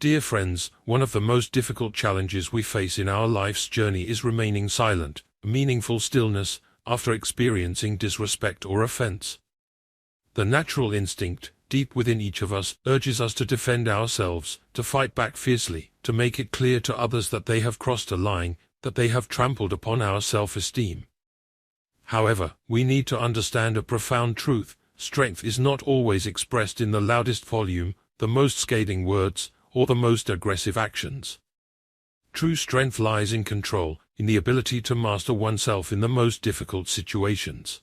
Dear friends, one of the most difficult challenges we face in our life's journey is remaining silent, meaningful stillness, after experiencing disrespect or offense. The natural instinct, deep within each of us, urges us to defend ourselves, to fight back fiercely, to make it clear to others that they have crossed a line, that they have trampled upon our self-esteem. However, we need to understand a profound truth: strength is not always expressed in the loudest volume, the most scathing words, or the most aggressive actions. True strength lies in control, in the ability to master oneself in the most difficult situations.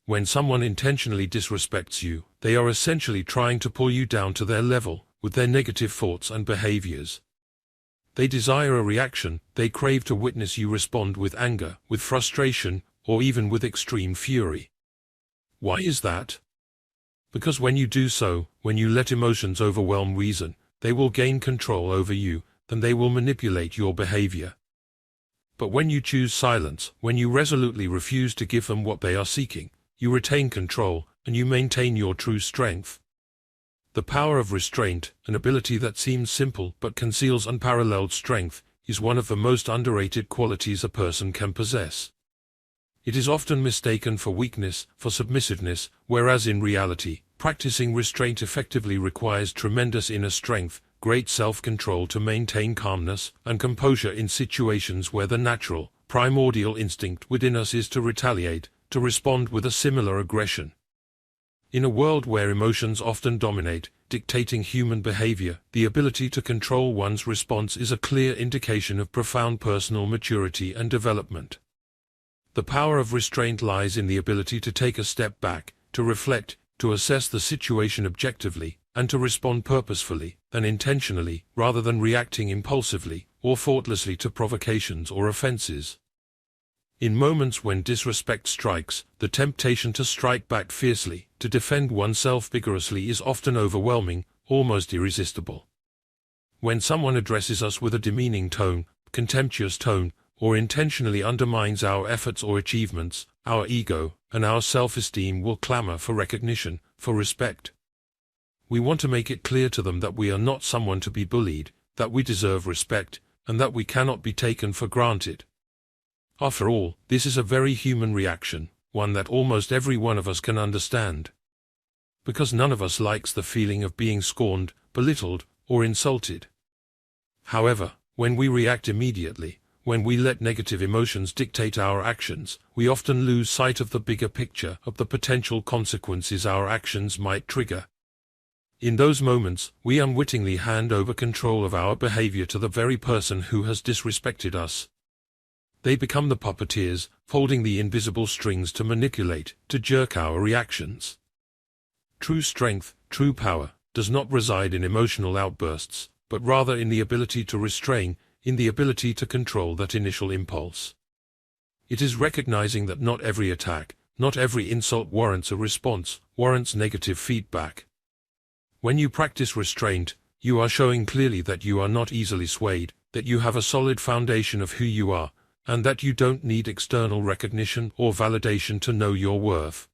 When someone intentionally disrespects you, they are essentially trying to pull you down to their level, with their negative thoughts and behaviors. They desire a reaction, they crave to witness you respond with anger, with frustration, or even with extreme fury. Why is that? Because when you do so, when you let emotions overwhelm reason, they will gain control over you, then they will manipulate your behavior. But when you choose silence, when you resolutely refuse to give them what they are seeking, you retain control, and you maintain your true strength. The power of restraint, an ability that seems simple but conceals unparalleled strength, is one of the most underrated qualities a person can possess. It is often mistaken for weakness, for submissiveness, whereas in reality, practicing restraint effectively requires tremendous inner strength, great self-control to maintain calmness and composure in situations where the natural, primordial instinct within us is to retaliate, to respond with a similar aggression. In a world where emotions often dominate, dictating human behavior, the ability to control one's response is a clear indication of profound personal maturity and development. The power of restraint lies in the ability to take a step back, to reflect, to assess the situation objectively, and to respond purposefully and intentionally, rather than reacting impulsively or thoughtlessly to provocations or offenses. In moments when disrespect strikes, the temptation to strike back fiercely, to defend oneself vigorously is often overwhelming, almost irresistible. When someone addresses us with a demeaning tone, contemptuous tone, or intentionally undermines our efforts or achievements, our ego and our self-esteem will clamor for recognition, for respect. We want to make it clear to them that we are not someone to be bullied, that we deserve respect, and that we cannot be taken for granted. After all, this is a very human reaction, one that almost every one of us can understand. Because none of us likes the feeling of being scorned, belittled, or insulted. However, when we react immediately, when we let negative emotions dictate our actions, we often lose sight of the bigger picture, of the potential consequences our actions might trigger. In those moments, we unwittingly hand over control of our behavior to the very person who has disrespected us. They become the puppeteers, holding the invisible strings to manipulate, to jerk our reactions. True strength, true power, does not reside in emotional outbursts, but rather in the ability to restrain, in the ability to control that initial impulse. It is recognizing that not every attack, not every insult warrants a response, warrants negative feedback. When you practice restraint, you are showing clearly that you are not easily swayed, that you have a solid foundation of who you are, and that you don't need external recognition or validation to know your worth.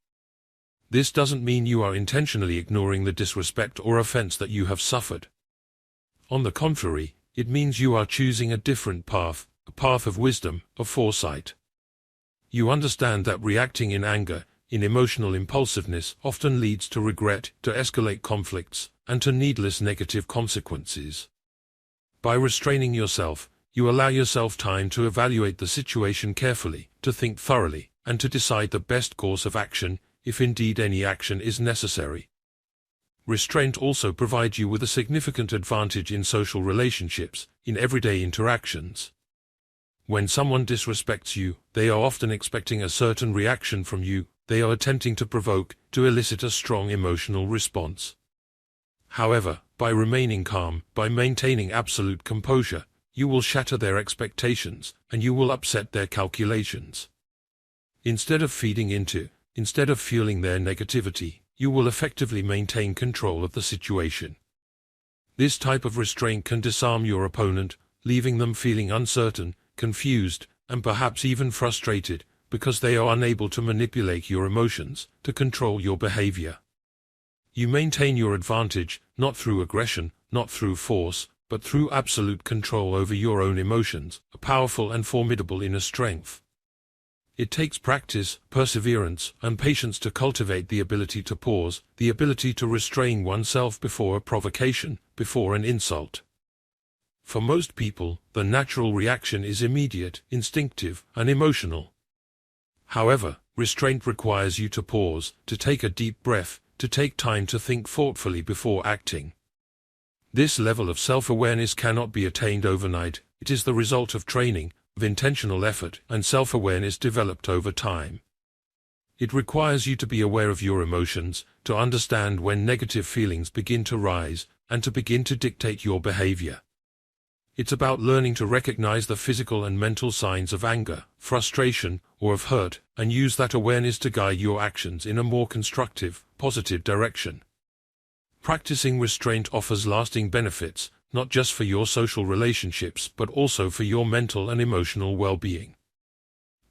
This doesn't mean you are intentionally ignoring the disrespect or offense that you have suffered. On the contrary, it means you are choosing a different path, a path of wisdom, of foresight. You understand that reacting in anger, in emotional impulsiveness, often leads to regret, to escalate conflicts, and to needless negative consequences. By restraining yourself, you allow yourself time to evaluate the situation carefully, to think thoroughly, and to decide the best course of action, if indeed any action is necessary. Restraint also provides you with a significant advantage in social relationships, in everyday interactions. When someone disrespects you, they are often expecting a certain reaction from you, they are attempting to provoke, to elicit a strong emotional response. However, by remaining calm, by maintaining absolute composure, you will shatter their expectations, and you will upset their calculations. Instead of feeding into, instead of fueling their negativity, you will effectively maintain control of the situation. This type of restraint can disarm your opponent, leaving them feeling uncertain, confused, and perhaps even frustrated, because they are unable to manipulate your emotions, to control your behavior. You maintain your advantage, not through aggression, not through force, but through absolute control over your own emotions, a powerful and formidable inner strength. It takes practice, perseverance, and patience to cultivate the ability to pause, the ability to restrain oneself before a provocation, before an insult. For most people, the natural reaction is immediate, instinctive, and emotional. However, restraint requires you to pause, to take a deep breath, to take time to think thoughtfully before acting. This level of self-awareness cannot be attained overnight. It is the result of training, of intentional effort, and self-awareness developed over time. It requires you to be aware of your emotions, to understand when negative feelings begin to rise, and to begin to dictate your behavior. It's about learning to recognize the physical and mental signs of anger, frustration, or of hurt, and use that awareness to guide your actions in a more constructive, positive direction. Practicing restraint offers lasting benefits, not just for your social relationships but also for your mental and emotional well-being.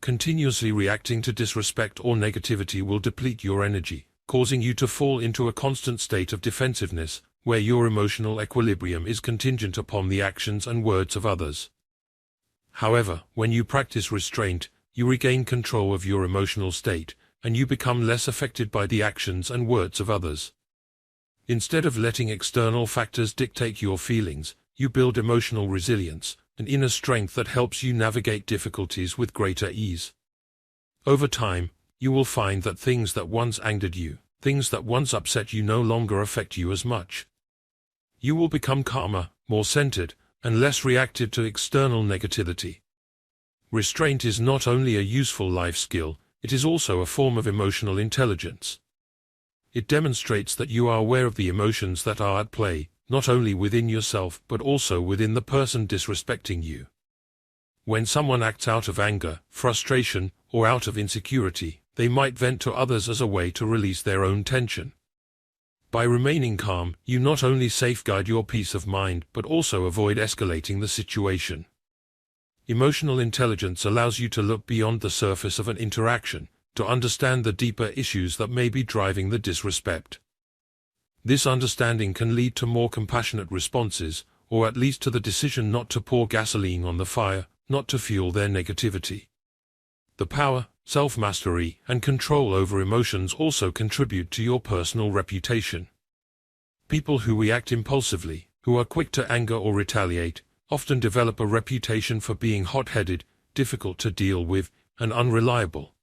Continuously reacting to disrespect or negativity will deplete your energy, causing you to fall into a constant state of defensiveness, where your emotional equilibrium is contingent upon the actions and words of others. However, when you practice restraint, you regain control of your emotional state, and you become less affected by the actions and words of others. Instead of letting external factors dictate your feelings, you build emotional resilience, an inner strength that helps you navigate difficulties with greater ease. Over time, you will find that things that once angered you, things that once upset you no longer affect you as much. You will become calmer, more centered, and less reactive to external negativity. Restraint is not only a useful life skill, it is also a form of emotional intelligence. It demonstrates that you are aware of the emotions that are at play, not only within yourself but also within the person disrespecting you. When someone acts out of anger, frustration, or out of insecurity, they might vent to others as a way to release their own tension. By remaining calm, you not only safeguard your peace of mind but also avoid escalating the situation. Emotional intelligence allows you to look beyond the surface of an interaction, to understand the deeper issues that may be driving the disrespect. This understanding can lead to more compassionate responses, or at least to the decision not to pour gasoline on the fire, not to fuel their negativity. The power, self-mastery, and control over emotions also contribute to your personal reputation. People who react impulsively, who are quick to anger or retaliate, often develop a reputation for being hot-headed, difficult to deal with, and unreliable.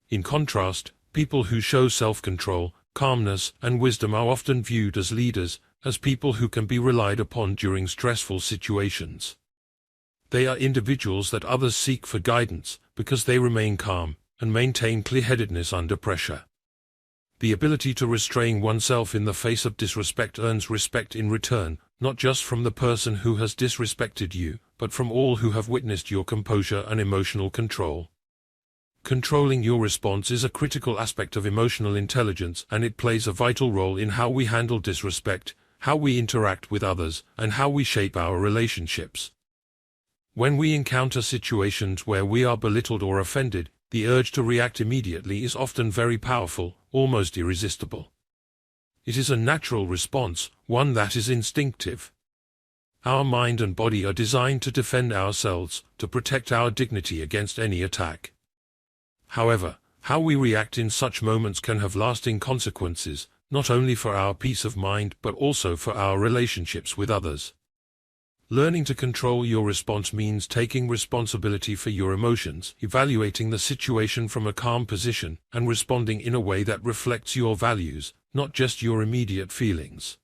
In contrast, people who show self-control, calmness, and wisdom are often viewed as leaders, as people who can be relied upon during stressful situations. They are individuals that others seek for guidance, because they remain calm, and maintain clear-headedness under pressure. The ability to restrain oneself in the face of disrespect earns respect in return, not just from the person who has disrespected you, but from all who have witnessed your composure and emotional control. Controlling your response is a critical aspect of emotional intelligence, and it plays a vital role in how we handle disrespect, how we interact with others, and how we shape our relationships. When we encounter situations where we are belittled or offended, the urge to react immediately is often very powerful, almost irresistible. It is a natural response, one that is instinctive. Our mind and body are designed to defend ourselves, to protect our dignity against any attack. However, how we react in such moments can have lasting consequences, not only for our peace of mind but also for our relationships with others. Learning to control your response means taking responsibility for your emotions, evaluating the situation from a calm position, and responding in a way that reflects your values, not just your immediate feelings.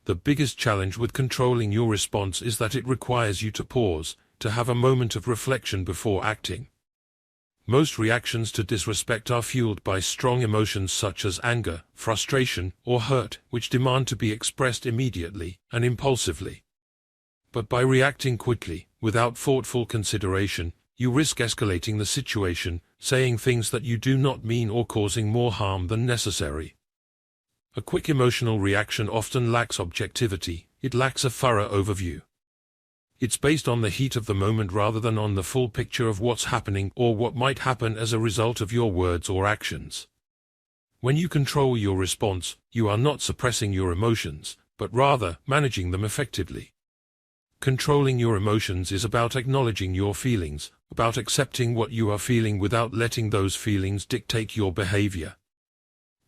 The biggest challenge with controlling your response is that it requires you to pause, to have a moment of reflection before acting. Most reactions to disrespect are fueled by strong emotions such as anger, frustration, or hurt, which demand to be expressed immediately and impulsively. But by reacting quickly, without thoughtful consideration, you risk escalating the situation, saying things that you do not mean or causing more harm than necessary. A quick emotional reaction often lacks objectivity, it lacks a thorough overview. It's based on the heat of the moment rather than on the full picture of what's happening or what might happen as a result of your words or actions. When you control your response, you are not suppressing your emotions, but rather managing them effectively. Controlling your emotions is about acknowledging your feelings, about accepting what you are feeling without letting those feelings dictate your behavior.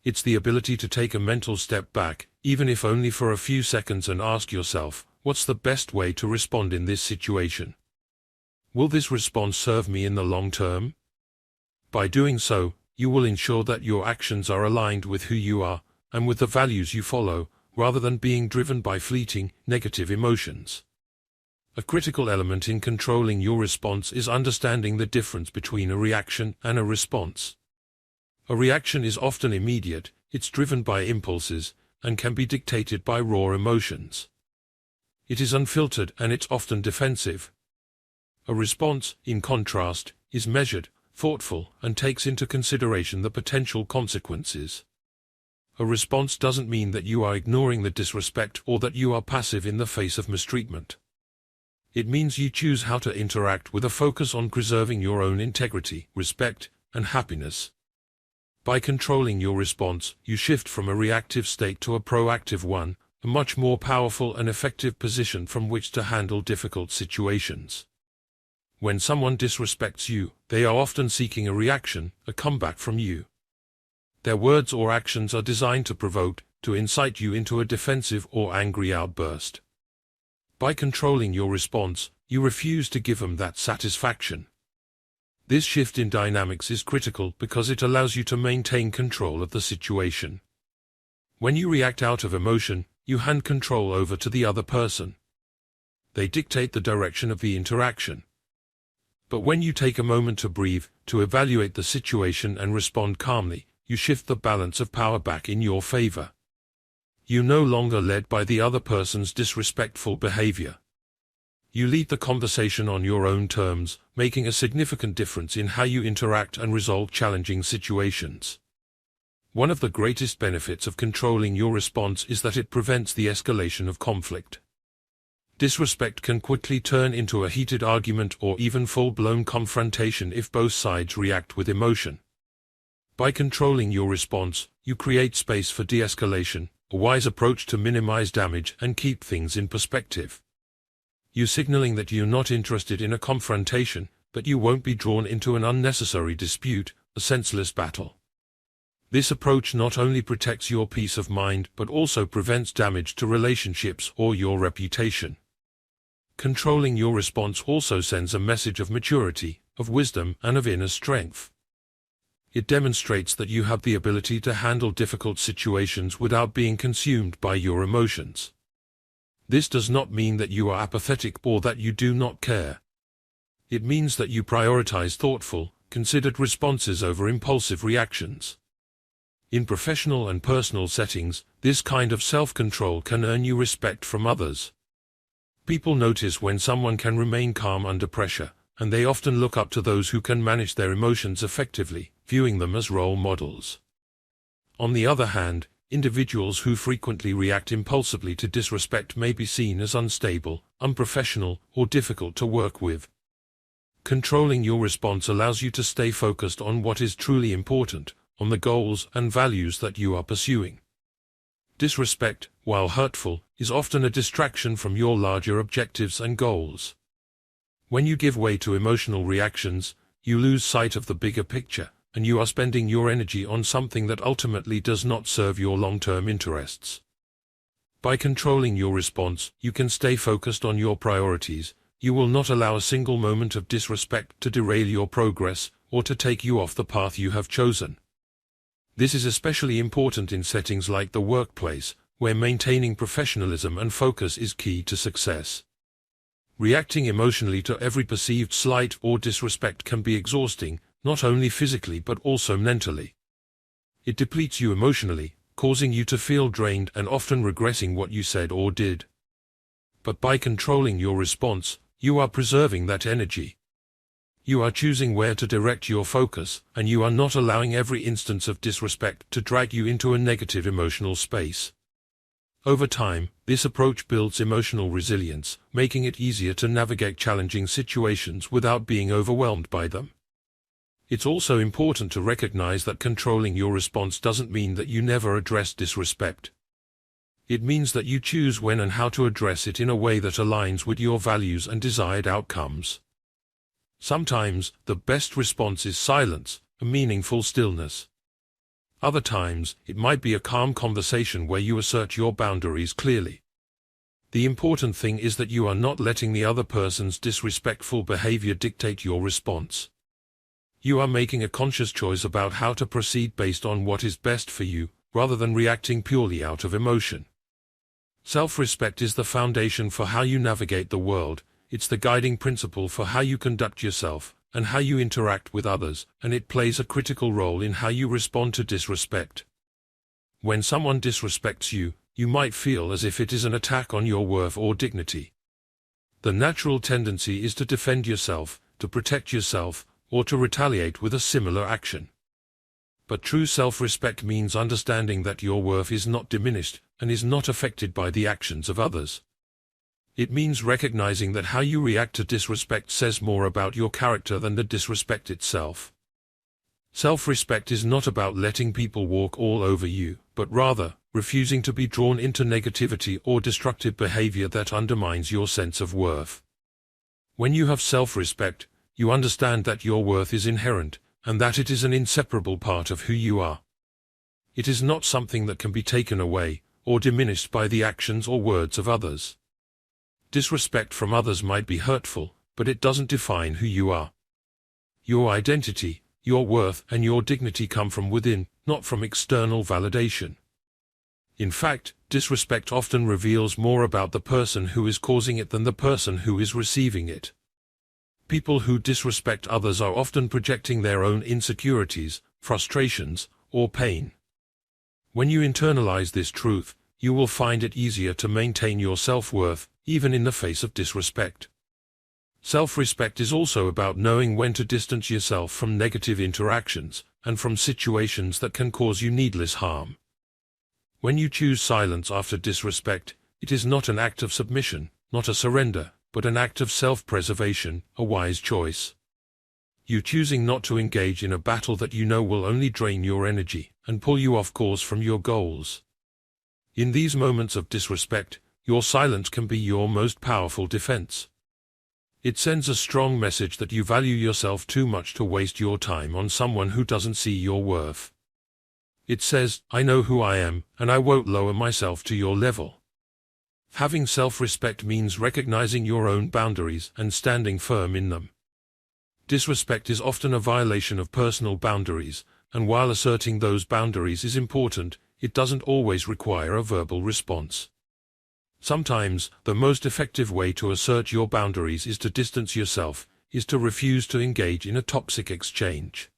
It's the ability to take a mental step back, even if only for a few seconds, and ask yourself, what's the best way to respond in this situation? Will this response serve me in the long term? By doing so, you will ensure that your actions are aligned with who you are, and with the values you follow, rather than being driven by fleeting, negative emotions. A critical element in controlling your response is understanding the difference between a reaction and a response. A reaction is often immediate, it's driven by impulses, and can be dictated by raw emotions. It is unfiltered and it's often defensive. A response, in contrast, is measured, thoughtful, and takes into consideration the potential consequences. A response doesn't mean that you are ignoring the disrespect or that you are passive in the face of mistreatment. It means you choose how to interact with a focus on preserving your own integrity, respect, and happiness. By controlling your response, you shift from a reactive state to a proactive one, a much more powerful and effective position from which to handle difficult situations. When someone disrespects you, they are often seeking a reaction, a comeback from you. Their words or actions are designed to provoke, to incite you into a defensive or angry outburst. By controlling your response, you refuse to give them that satisfaction. This shift in dynamics is critical because it allows you to maintain control of the situation. When you react out of emotion, you hand control over to the other person. They dictate the direction of the interaction. But when you take a moment to breathe, to evaluate the situation and respond calmly, you shift the balance of power back in your favor. You're no longer led by the other person's disrespectful behavior. You lead the conversation on your own terms, making a significant difference in how you interact and resolve challenging situations. One of the greatest benefits of controlling your response is that it prevents the escalation of conflict. Disrespect can quickly turn into a heated argument or even full-blown confrontation if both sides react with emotion. By controlling your response, you create space for de-escalation, a wise approach to minimize damage and keep things in perspective. You're signaling that you're not interested in a confrontation, but you won't be drawn into an unnecessary dispute, a senseless battle. This approach not only protects your peace of mind but also prevents damage to relationships or your reputation. Controlling your response also sends a message of maturity, of wisdom, and of inner strength. It demonstrates that you have the ability to handle difficult situations without being consumed by your emotions. This does not mean that you are apathetic or that you do not care. It means that you prioritize thoughtful, considered responses over impulsive reactions. In professional and personal settings, this kind of self-control can earn you respect from others. People notice when someone can remain calm under pressure, and they often look up to those who can manage their emotions effectively, viewing them as role models. On the other hand, individuals who frequently react impulsively to disrespect may be seen as unstable, unprofessional, or difficult to work with. Controlling your response allows you to stay focused on what is truly important, on the goals and values that you are pursuing. Disrespect, while hurtful, is often a distraction from your larger objectives and goals. When you give way to emotional reactions, you lose sight of the bigger picture, and you are spending your energy on something that ultimately does not serve your long-term interests. By controlling your response, you can stay focused on your priorities. You will not allow a single moment of disrespect to derail your progress or to take you off the path you have chosen. This is especially important in settings like the workplace, where maintaining professionalism and focus is key to success. Reacting emotionally to every perceived slight or disrespect can be exhausting, not only physically but also mentally. It depletes you emotionally, causing you to feel drained and often regretting what you said or did. But by controlling your response, you are preserving that energy. You are choosing where to direct your focus, and you are not allowing every instance of disrespect to drag you into a negative emotional space. Over time, this approach builds emotional resilience, making it easier to navigate challenging situations without being overwhelmed by them. It's also important to recognize that controlling your response doesn't mean that you never address disrespect. It means that you choose when and how to address it in a way that aligns with your values and desired outcomes. Sometimes, the best response is silence, a meaningful stillness. Other times, it might be a calm conversation where you assert your boundaries clearly. The important thing is that you are not letting the other person's disrespectful behavior dictate your response. You are making a conscious choice about how to proceed based on what is best for you, rather than reacting purely out of emotion. Self-respect is the foundation for how you navigate the world. It's the guiding principle for how you conduct yourself and how you interact with others, and it plays a critical role in how you respond to disrespect. When someone disrespects you, you might feel as if it is an attack on your worth or dignity. The natural tendency is to defend yourself, to protect yourself, or to retaliate with a similar action. But true self-respect means understanding that your worth is not diminished and is not affected by the actions of others. It means recognizing that how you react to disrespect says more about your character than the disrespect itself. Self-respect is not about letting people walk all over you, but rather, refusing to be drawn into negativity or destructive behavior that undermines your sense of worth. When you have self-respect, you understand that your worth is inherent, and that it is an inseparable part of who you are. It is not something that can be taken away, or diminished by the actions or words of others. Disrespect from others might be hurtful, but it doesn't define who you are. Your identity, your worth, and your dignity come from within, not from external validation. In fact, disrespect often reveals more about the person who is causing it than the person who is receiving it. People who disrespect others are often projecting their own insecurities, frustrations, or pain. When you internalize this truth, you will find it easier to maintain your self-worth, even in the face of disrespect. Self-respect is also about knowing when to distance yourself from negative interactions, and from situations that can cause you needless harm. When you choose silence after disrespect, it is not an act of submission, not a surrender, but an act of self-preservation, a wise choice. You choosing not to engage in a battle that you know will only drain your energy and pull you off course from your goals. In these moments of disrespect, your silence can be your most powerful defense. It sends a strong message that you value yourself too much to waste your time on someone who doesn't see your worth. It says, I know who I am, and I won't lower myself to your level. Having self-respect means recognizing your own boundaries and standing firm in them. Disrespect is often a violation of personal boundaries, and while asserting those boundaries is important, it doesn't always require a verbal response. Sometimes, the most effective way to assert your boundaries is to distance yourself, is to refuse to engage in a toxic exchange.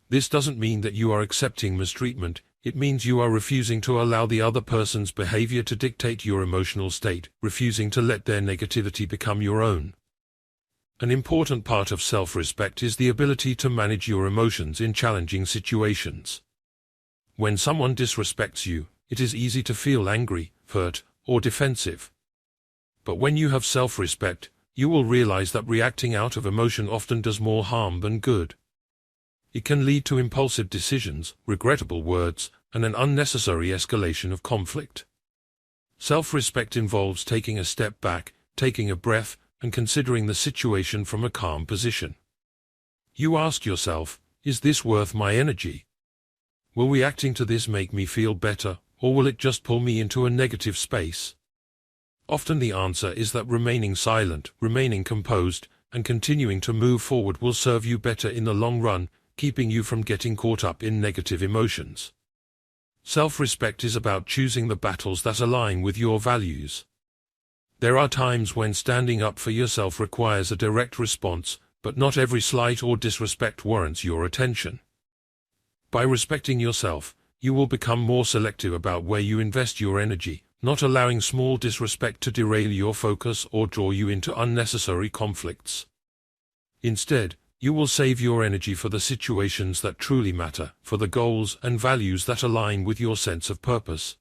This doesn't mean that you are accepting mistreatment, it means you are refusing to allow the other person's behavior to dictate your emotional state, refusing to let their negativity become your own. An important part of self-respect is the ability to manage your emotions in challenging situations. When someone disrespects you, it is easy to feel angry, hurt, or defensive. But when you have self-respect, you will realize that reacting out of emotion often does more harm than good. It can lead to impulsive decisions, regrettable words, and an unnecessary escalation of conflict. Self-respect involves taking a step back, taking a breath, and considering the situation from a calm position. You ask yourself, is this worth my energy? Will reacting to this make me feel better, or will it just pull me into a negative space? Often the answer is that remaining silent, remaining composed, and continuing to move forward will serve you better in the long run, keeping you from getting caught up in negative emotions. Self-respect is about choosing the battles that align with your values. There are times when standing up for yourself requires a direct response, but not every slight or disrespect warrants your attention. By respecting yourself, you will become more selective about where you invest your energy, not allowing small disrespect to derail your focus or draw you into unnecessary conflicts. Instead, you will save your energy for the situations that truly matter, for the goals and values that align with your sense of purpose.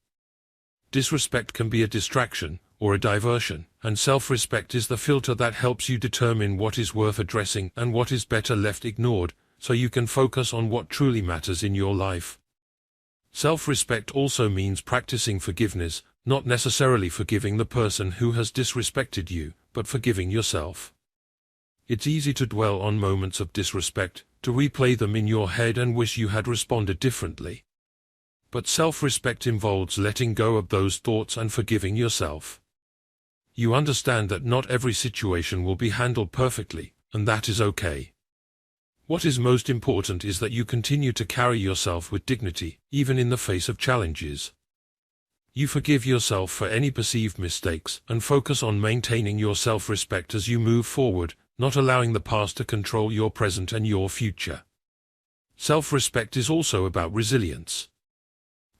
Disrespect can be a distraction or a diversion, and self-respect is the filter that helps you determine what is worth addressing and what is better left ignored, so you can focus on what truly matters in your life. Self-respect also means practicing forgiveness, not necessarily forgiving the person who has disrespected you, but forgiving yourself. It's easy to dwell on moments of disrespect, to replay them in your head and wish you had responded differently. But self-respect involves letting go of those thoughts and forgiving yourself. You understand that not every situation will be handled perfectly, and that is okay. What is most important is that you continue to carry yourself with dignity, even in the face of challenges. You forgive yourself for any perceived mistakes and focus on maintaining your self-respect as you move forward, not allowing the past to control your present and your future. Self-respect is also about resilience.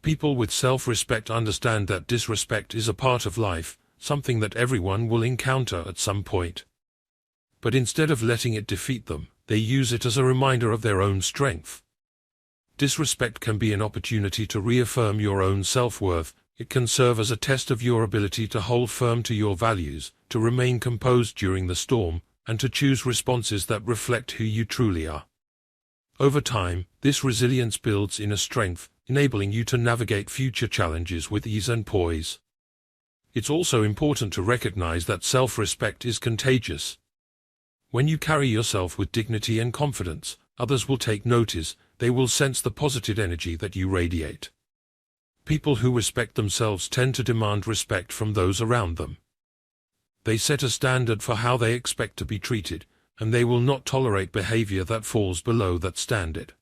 People with self-respect understand that disrespect is a part of life, something that everyone will encounter at some point. But instead of letting it defeat them, they use it as a reminder of their own strength. Disrespect can be an opportunity to reaffirm your own self-worth. It can serve as a test of your ability to hold firm to your values, to remain composed during the storm, and to choose responses that reflect who you truly are. Over time, this resilience builds inner strength, enabling you to navigate future challenges with ease and poise. It's also important to recognize that self-respect is contagious. When you carry yourself with dignity and confidence, others will take notice. They will sense the positive energy that you radiate. People who respect themselves tend to demand respect from those around them. They set a standard for how they expect to be treated, and they will not tolerate behavior that falls below that standard.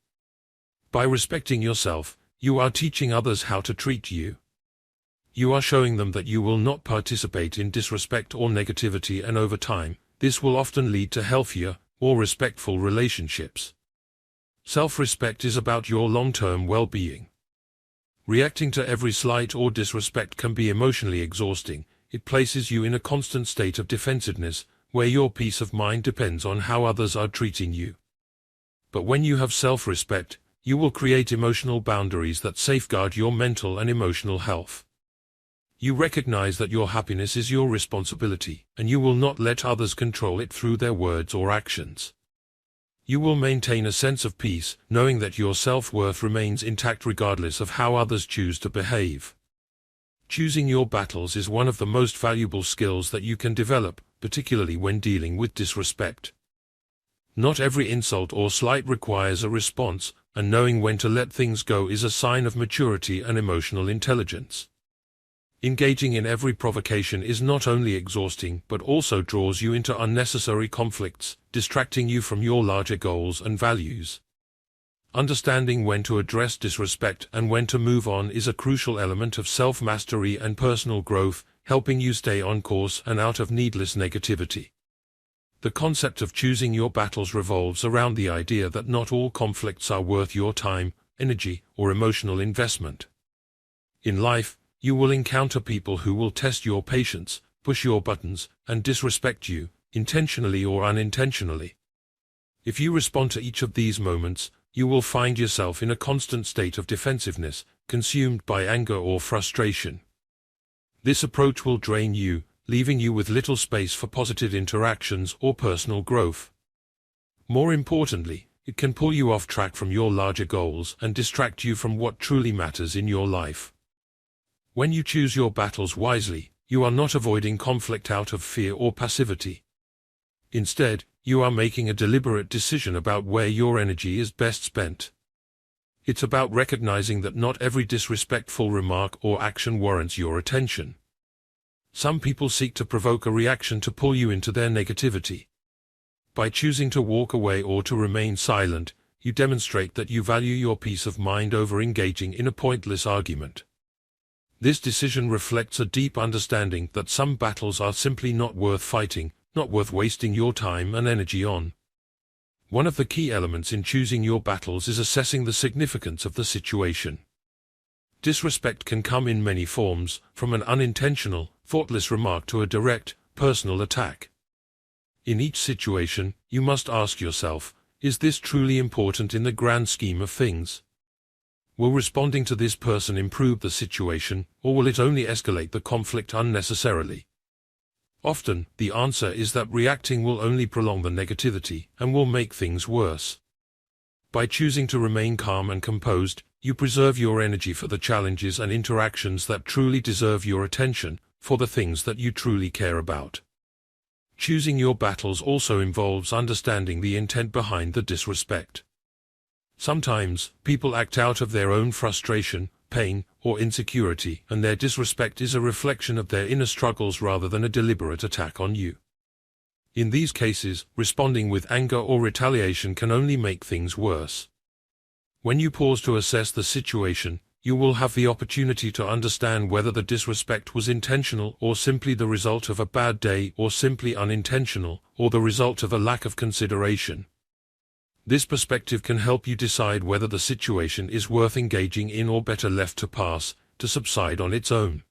By respecting yourself, you are teaching others how to treat you. You are showing them that you will not participate in disrespect or negativity, and over time, this will often lead to healthier, more respectful relationships. Self-respect is about your long-term well-being. Reacting to every slight or disrespect can be emotionally exhausting. It places you in a constant state of defensiveness, where your peace of mind depends on how others are treating you. But when you have self-respect, you will create emotional boundaries that safeguard your mental and emotional health. You recognize that your happiness is your responsibility, and you will not let others control it through their words or actions. You will maintain a sense of peace, knowing that your self-worth remains intact regardless of how others choose to behave. Choosing your battles is one of the most valuable skills that you can develop, particularly when dealing with disrespect. Not every insult or slight requires a response, and knowing when to let things go is a sign of maturity and emotional intelligence. Engaging in every provocation is not only exhausting but also draws you into unnecessary conflicts, distracting you from your larger goals and values. Understanding when to address disrespect and when to move on is a crucial element of self-mastery and personal growth, helping you stay on course and out of needless negativity. The concept of choosing your battles revolves around the idea that not all conflicts are worth your time, energy, or emotional investment. In life, you will encounter people who will test your patience, push your buttons, and disrespect you, intentionally or unintentionally. If you respond to each of these moments, you will find yourself in a constant state of defensiveness, consumed by anger or frustration. This approach will drain you, leaving you with little space for positive interactions or personal growth. More importantly, it can pull you off track from your larger goals and distract you from what truly matters in your life. When you choose your battles wisely, you are not avoiding conflict out of fear or passivity. Instead, you are making a deliberate decision about where your energy is best spent. It's about recognizing that not every disrespectful remark or action warrants your attention. Some people seek to provoke a reaction to pull you into their negativity. By choosing to walk away or to remain silent, you demonstrate that you value your peace of mind over engaging in a pointless argument. This decision reflects a deep understanding that some battles are simply not worth fighting, not worth wasting your time and energy on. One of the key elements in choosing your battles is assessing the significance of the situation. Disrespect can come in many forms, from an unintentional, thoughtless remark to a direct, personal attack. In each situation, you must ask yourself, is this truly important in the grand scheme of things? Will responding to this person improve the situation, or will it only escalate the conflict unnecessarily? Often, the answer is that reacting will only prolong the negativity and will make things worse. By choosing to remain calm and composed, you preserve your energy for the challenges and interactions that truly deserve your attention, for the things that you truly care about. Choosing your battles also involves understanding the intent behind the disrespect. Sometimes, people act out of their own frustration, pain, or insecurity, and their disrespect is a reflection of their inner struggles rather than a deliberate attack on you. In these cases, responding with anger or retaliation can only make things worse. When you pause to assess the situation, you will have the opportunity to understand whether the disrespect was intentional or simply the result of a bad day, or simply unintentional, or the result of a lack of consideration. This perspective can help you decide whether the situation is worth engaging in or better left to pass, to subside on its own.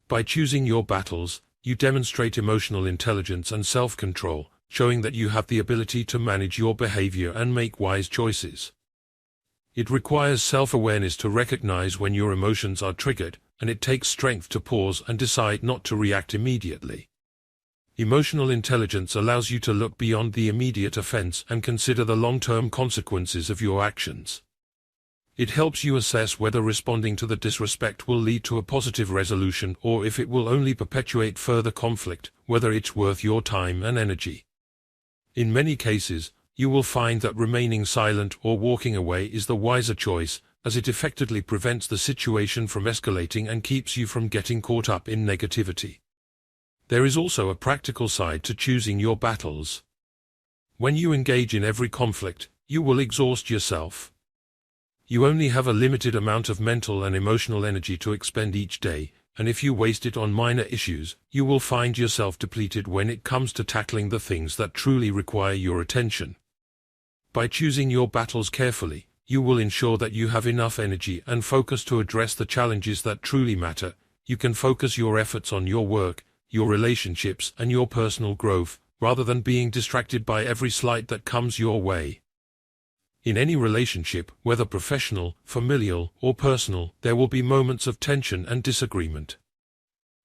By choosing your battles, you demonstrate emotional intelligence and self-control, showing that you have the ability to manage your behavior and make wise choices. It requires self-awareness to recognize when your emotions are triggered, and it takes strength to pause and decide not to react immediately. Emotional intelligence allows you to look beyond the immediate offense and consider the long-term consequences of your actions. It helps you assess whether responding to the disrespect will lead to a positive resolution or if it will only perpetuate further conflict, whether it's worth your time and energy. In many cases, you will find that remaining silent or walking away is the wiser choice, as it effectively prevents the situation from escalating and keeps you from getting caught up in negativity. There is also a practical side to choosing your battles. When you engage in every conflict, you will exhaust yourself. You only have a limited amount of mental and emotional energy to expend each day, and if you waste it on minor issues, you will find yourself depleted when it comes to tackling the things that truly require your attention. By choosing your battles carefully, you will ensure that you have enough energy and focus to address the challenges that truly matter. You can focus your efforts on your work, your relationships, and your personal growth, rather than being distracted by every slight that comes your way. In any relationship, whether professional, familial, or personal, there will be moments of tension and disagreement.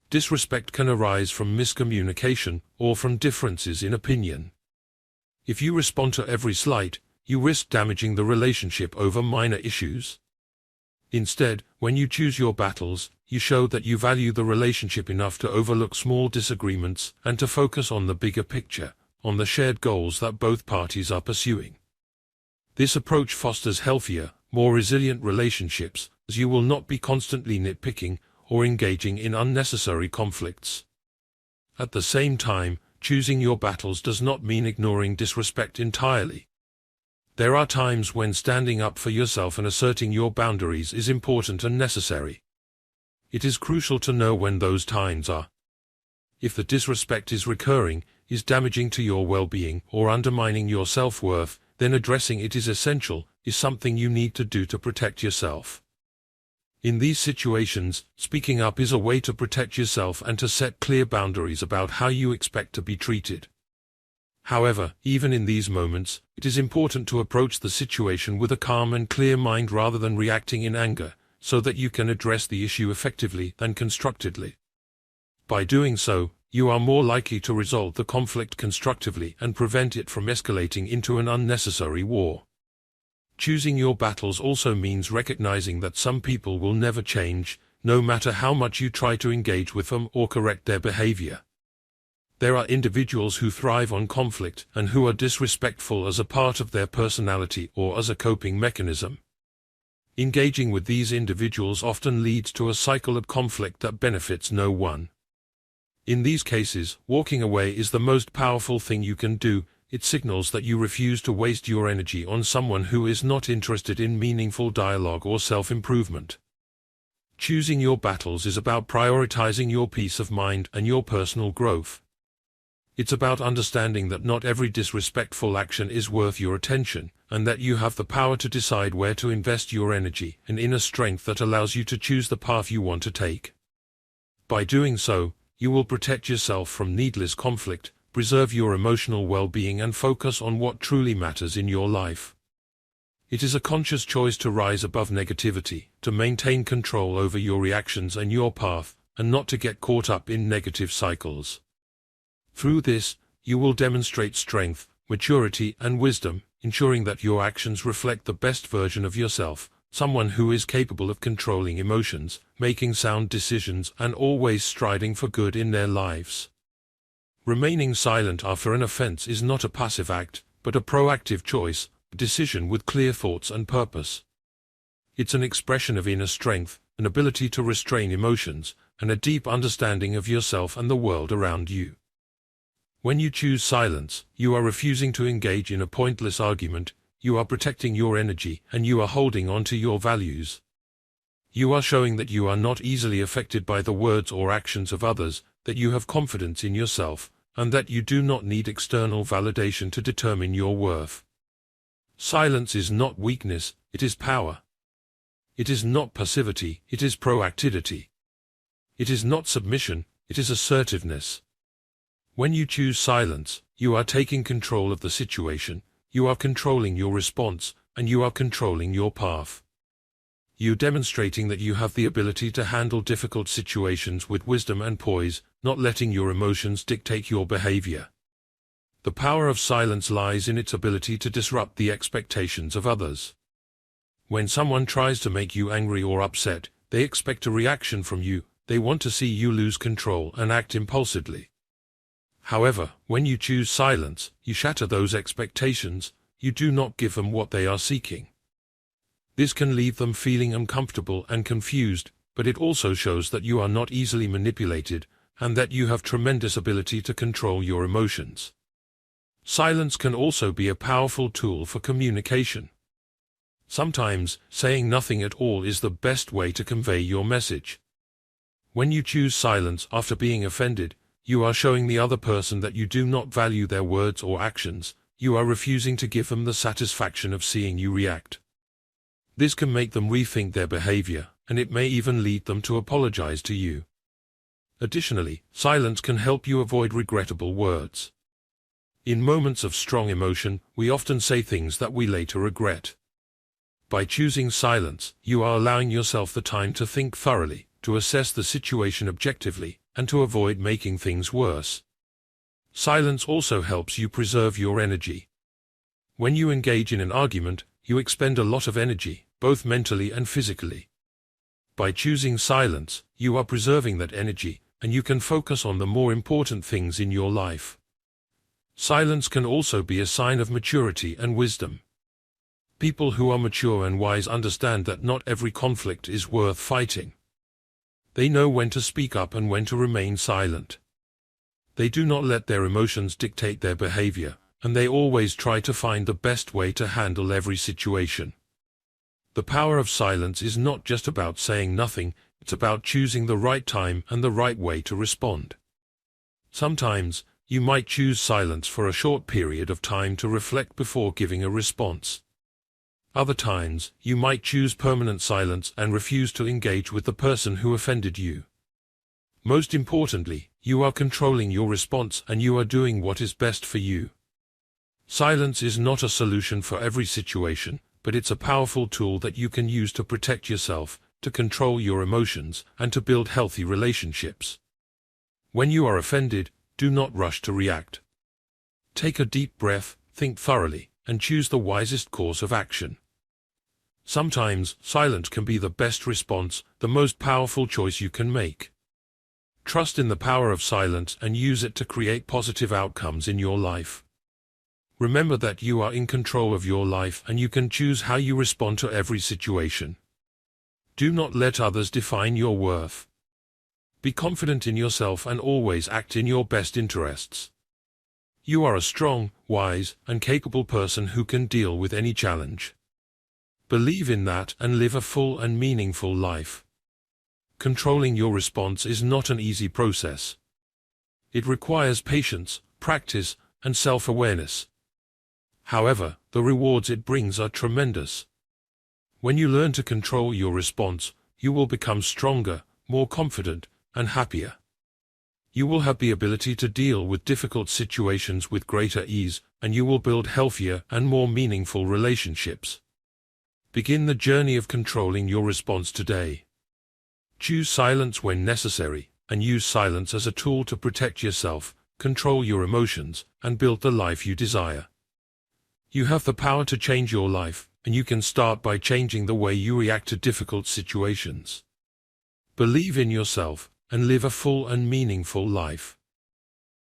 Disrespect can arise from miscommunication or from differences in opinion. If you respond to every slight, you risk damaging the relationship over minor issues. Instead, when you choose your battles, you show that you value the relationship enough to overlook small disagreements and to focus on the bigger picture, on the shared goals that both parties are pursuing. This approach fosters healthier, more resilient relationships, as you will not be constantly nitpicking or engaging in unnecessary conflicts. At the same time, choosing your battles does not mean ignoring disrespect entirely. There are times when standing up for yourself and asserting your boundaries is important and necessary. It is crucial to know when those times are. If the disrespect is recurring, is damaging to your well-being, or undermining your self-worth, then addressing it is essential, is something you need to do to protect yourself. In these situations, speaking up is a way to protect yourself and to set clear boundaries about how you expect to be treated. However, even in these moments, it is important to approach the situation with a calm and clear mind rather than reacting in anger, so that you can address the issue effectively and constructively. By doing so, you are more likely to resolve the conflict constructively and prevent it from escalating into an unnecessary war. Choosing your battles also means recognizing that some people will never change, no matter how much you try to engage with them or correct their behavior. There are individuals who thrive on conflict and who are disrespectful as a part of their personality or as a coping mechanism. Engaging with these individuals often leads to a cycle of conflict that benefits no one. In these cases, walking away is the most powerful thing you can do. It signals that you refuse to waste your energy on someone who is not interested in meaningful dialogue or self-improvement. Choosing your battles is about prioritizing your peace of mind and your personal growth. It's about understanding that not every disrespectful action is worth your attention, and that you have the power to decide where to invest your energy and inner strength that allows you to choose the path you want to take. By doing so, you will protect yourself from needless conflict, preserve your emotional well-being, and focus on what truly matters in your life. It is a conscious choice to rise above negativity, to maintain control over your reactions and your path, and not to get caught up in negative cycles. Through this, you will demonstrate strength, maturity, and wisdom, ensuring that your actions reflect the best version of yourself, someone who is capable of controlling emotions, making sound decisions, and always striding for good in their lives. Remaining silent after an offense is not a passive act, but a proactive choice, a decision with clear thoughts and purpose. It's an expression of inner strength, an ability to restrain emotions, and a deep understanding of yourself and the world around you. When you choose silence, you are refusing to engage in a pointless argument, you are protecting your energy, and you are holding on to your values. You are showing that you are not easily affected by the words or actions of others, that you have confidence in yourself, and that you do not need external validation to determine your worth. Silence is not weakness, it is power. It is not passivity, it is proactivity. It is not submission, it is assertiveness. When you choose silence, you are taking control of the situation, you are controlling your response, and you are controlling your path. You are demonstrating that you have the ability to handle difficult situations with wisdom and poise, not letting your emotions dictate your behavior. The power of silence lies in its ability to disrupt the expectations of others. When someone tries to make you angry or upset, they expect a reaction from you, they want to see you lose control and act impulsively. However, when you choose silence, you shatter those expectations, you do not give them what they are seeking. This can leave them feeling uncomfortable and confused, but it also shows that you are not easily manipulated, and that you have tremendous ability to control your emotions. Silence can also be a powerful tool for communication. Sometimes, saying nothing at all is the best way to convey your message. When you choose silence after being offended, you are showing the other person that you do not value their words or actions, you are refusing to give them the satisfaction of seeing you react. This can make them rethink their behavior, and it may even lead them to apologize to you. Additionally, silence can help you avoid regrettable words. In moments of strong emotion, we often say things that we later regret. By choosing silence, you are allowing yourself the time to think thoroughly, to assess the situation objectively, and to avoid making things worse. Silence also helps you preserve your energy. When you engage in an argument, you expend a lot of energy, both mentally and physically. By choosing silence, you are preserving that energy, and you can focus on the more important things in your life. Silence can also be a sign of maturity and wisdom. People who are mature and wise understand that not every conflict is worth fighting. They know when to speak up and when to remain silent. They do not let their emotions dictate their behavior, and they always try to find the best way to handle every situation. The power of silence is not just about saying nothing, it's about choosing the right time and the right way to respond. Sometimes, you might choose silence for a short period of time to reflect before giving a response. Other times, you might choose permanent silence and refuse to engage with the person who offended you. Most importantly, you are controlling your response and you are doing what is best for you. Silence is not a solution for every situation, but it's a powerful tool that you can use to protect yourself, to control your emotions, and to build healthy relationships. When you are offended, do not rush to react. Take a deep breath, think thoroughly, and choose the wisest course of action. Sometimes, silence can be the best response, the most powerful choice you can make. Trust in the power of silence and use it to create positive outcomes in your life. Remember that you are in control of your life and you can choose how you respond to every situation. Do not let others define your worth. Be confident in yourself and always act in your best interests. You are a strong, wise, and capable person who can deal with any challenge. Believe in that and live a full and meaningful life. Controlling your response is not an easy process. It requires patience, practice, and self-awareness. However, the rewards it brings are tremendous. When you learn to control your response, you will become stronger, more confident, and happier. You will have the ability to deal with difficult situations with greater ease, and you will build healthier and more meaningful relationships. Begin the journey of controlling your response today. Choose silence when necessary, and use silence as a tool to protect yourself, control your emotions, and build the life you desire. You have the power to change your life, and you can start by changing the way you react to difficult situations. Believe in yourself, and live a full and meaningful life.